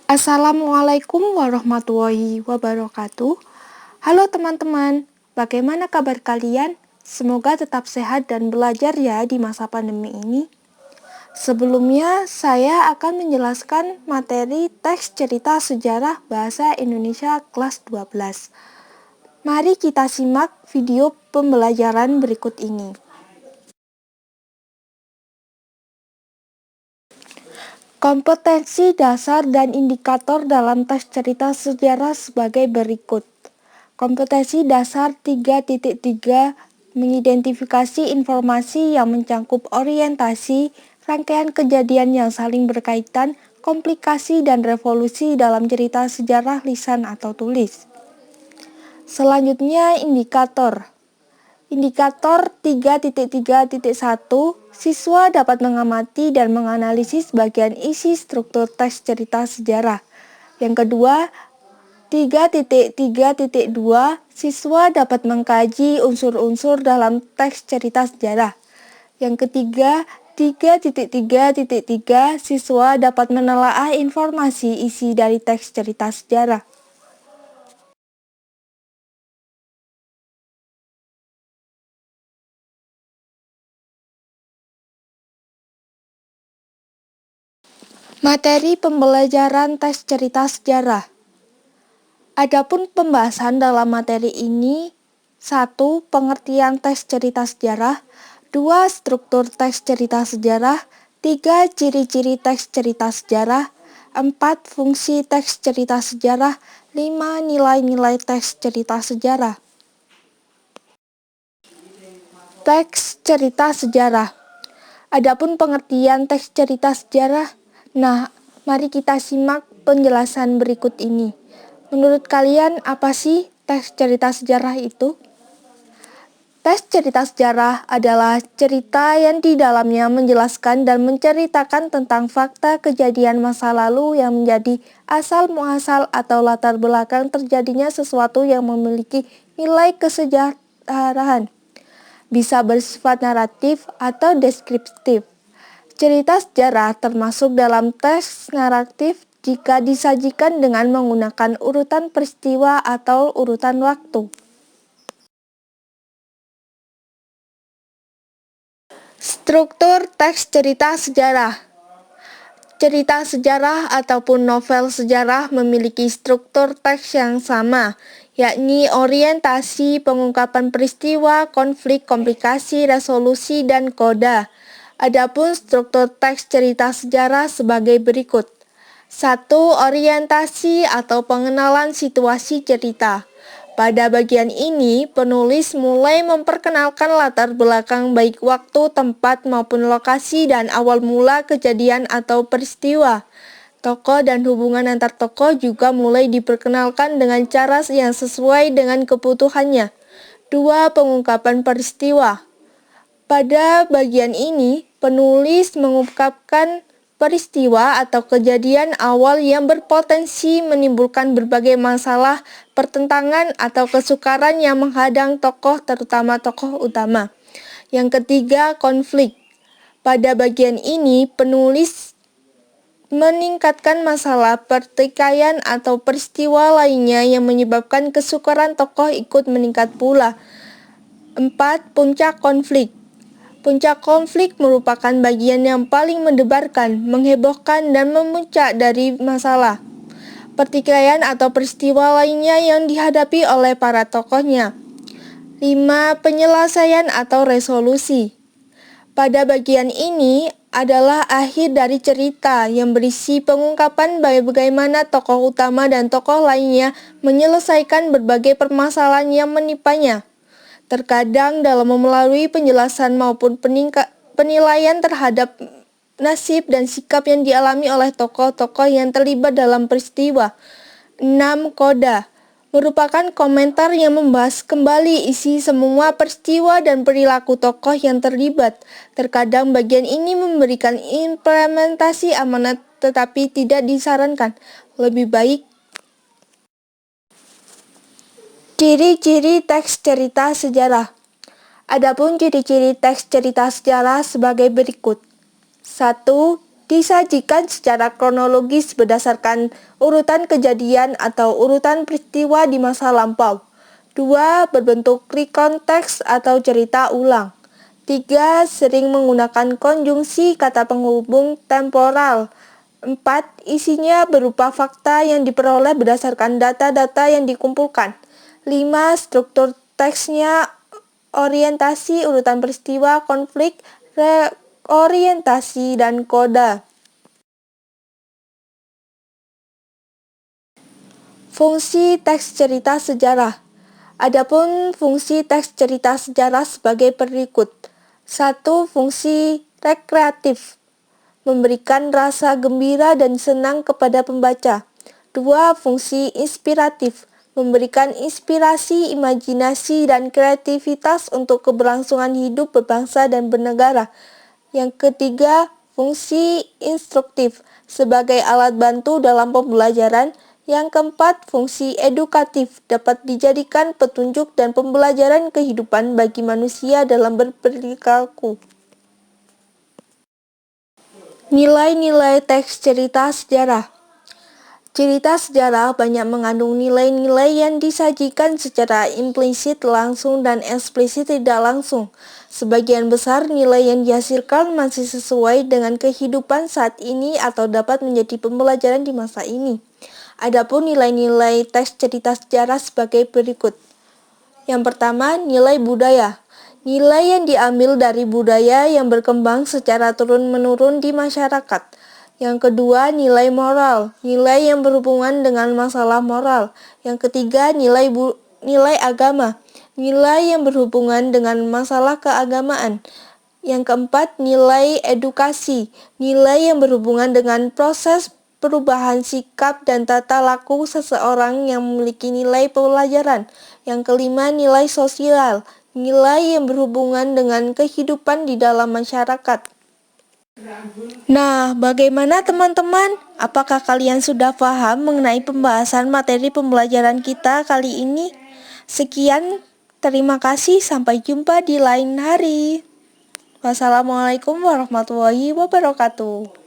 Assalamualaikum warahmatullahi wabarakatuh. Halo teman-teman, bagaimana kabar kalian? Semoga tetap sehat dan belajar ya di masa pandemi ini. Sebelumnya, saya akan menjelaskan materi teks cerita sejarah bahasa Indonesia kelas 12. Mari kita simak video pembelajaran berikut ini. Kompetensi dasar dan indikator dalam teks cerita sejarah sebagai berikut. Kompetensi dasar 3.3 mengidentifikasi informasi yang mencakup orientasi, rangkaian kejadian yang saling berkaitan, komplikasi dan revolusi dalam cerita sejarah lisan atau tulis. Selanjutnya indikator. Indikator 3.3.1 siswa dapat mengamati dan menganalisis bagian isi struktur teks cerita sejarah. Yang kedua, 3.3.2 siswa dapat mengkaji unsur-unsur dalam teks cerita sejarah. Yang ketiga, 3.3.3 siswa dapat menelaah informasi isi dari teks cerita sejarah. Materi pembelajaran teks cerita sejarah. Adapun pembahasan dalam materi ini: 1. Pengertian teks cerita sejarah, 2. Struktur teks cerita sejarah, 3. Ciri-ciri teks cerita sejarah, 4. Fungsi teks cerita sejarah, 5. Nilai-nilai teks cerita sejarah. Teks cerita sejarah. Adapun pengertian teks cerita sejarah, mari kita simak penjelasan berikut ini. Menurut kalian, apa sih teks cerita sejarah itu? Teks cerita sejarah adalah cerita yang di dalamnya menjelaskan dan menceritakan tentang fakta kejadian masa lalu yang menjadi asal muasal atau latar belakang terjadinya sesuatu yang memiliki nilai kesejarahan. Bisa bersifat naratif atau deskriptif. Cerita sejarah termasuk dalam teks naratif jika disajikan dengan menggunakan urutan peristiwa atau urutan waktu. Struktur teks cerita sejarah. Cerita sejarah ataupun novel sejarah memiliki struktur teks yang sama, yakni orientasi, pengungkapan peristiwa, konflik, komplikasi, resolusi, dan koda. Adapun struktur teks cerita sejarah sebagai berikut. 1. Orientasi atau pengenalan situasi cerita. Pada bagian ini, penulis mulai memperkenalkan latar belakang baik waktu, tempat, maupun lokasi dan awal mula kejadian atau peristiwa. Tokoh dan hubungan antar tokoh juga mulai diperkenalkan dengan cara yang sesuai dengan kebutuhannya. 2. Pengungkapan peristiwa. Pada bagian ini, penulis mengungkapkan peristiwa atau kejadian awal yang berpotensi menimbulkan berbagai masalah, pertentangan, atau kesukaran yang menghadang tokoh, terutama tokoh utama. Yang ketiga, konflik. Pada bagian ini, penulis meningkatkan masalah, pertikaian, atau peristiwa lainnya yang menyebabkan kesukaran tokoh ikut meningkat pula. 4. Puncak konflik. Puncak konflik merupakan bagian yang paling mendebarkan, menghebohkan, dan memuncak dari masalah, pertikaian atau peristiwa lainnya yang dihadapi oleh para tokohnya. 5. Penyelesaian atau resolusi. Pada bagian ini adalah akhir dari cerita yang berisi pengungkapan bagaimana tokoh utama dan tokoh lainnya menyelesaikan berbagai permasalahan yang menimpannya. Terkadang dalam melalui penjelasan maupun penilaian terhadap nasib dan sikap yang dialami oleh tokoh-tokoh yang terlibat dalam peristiwa. 6. Koda merupakan komentar yang membahas kembali isi semua peristiwa dan perilaku tokoh yang terlibat. Terkadang bagian ini memberikan implementasi amanat tetapi tidak disarankan. Lebih baik. Ciri-ciri teks cerita sejarah. Adapun ciri-ciri teks cerita sejarah sebagai berikut. 1. disajikan secara kronologis berdasarkan urutan kejadian atau urutan peristiwa di masa lampau. 2. Berbentuk recount text atau cerita ulang. 3. Sering menggunakan konjungsi kata penghubung temporal. 4. Isinya berupa fakta yang diperoleh berdasarkan data-data yang dikumpulkan. 5. Struktur teksnya orientasi, urutan peristiwa, konflik, orientasi, dan koda. Fungsi teks cerita sejarah. Adapun fungsi teks cerita sejarah sebagai berikut. 1. Fungsi rekreatif, memberikan rasa gembira dan senang kepada pembaca. 2. Fungsi inspiratif, memberikan inspirasi, imajinasi, dan kreativitas untuk keberlangsungan hidup berbangsa dan bernegara. Yang ketiga, fungsi instruktif sebagai alat bantu dalam pembelajaran. Yang keempat, fungsi edukatif dapat dijadikan petunjuk dan pembelajaran kehidupan bagi manusia dalam berperilaku. Nilai-nilai teks cerita sejarah. Cerita sejarah banyak mengandung nilai-nilai yang disajikan secara implisit, langsung, dan eksplisit tidak langsung. Sebagian besar nilai yang dihasilkan masih sesuai dengan kehidupan saat ini atau dapat menjadi pembelajaran di masa ini. Adapun nilai-nilai teks cerita sejarah sebagai berikut. Yang pertama, nilai budaya. Nilai yang diambil dari budaya yang berkembang secara turun-menurun di masyarakat. Yang kedua, nilai moral, nilai yang berhubungan dengan masalah moral. Yang ketiga, nilai agama, nilai yang berhubungan dengan masalah keagamaan. Yang keempat, nilai edukasi, nilai yang berhubungan dengan proses perubahan sikap dan tata laku seseorang yang memiliki nilai pelajaran. Yang kelima, nilai sosial, nilai yang berhubungan dengan kehidupan di dalam masyarakat. Nah, bagaimana teman-teman? Apakah kalian sudah paham mengenai pembahasan materi pembelajaran kita kali ini? Sekian, terima kasih, sampai jumpa di lain hari. Wassalamualaikum warahmatullahi wabarakatuh.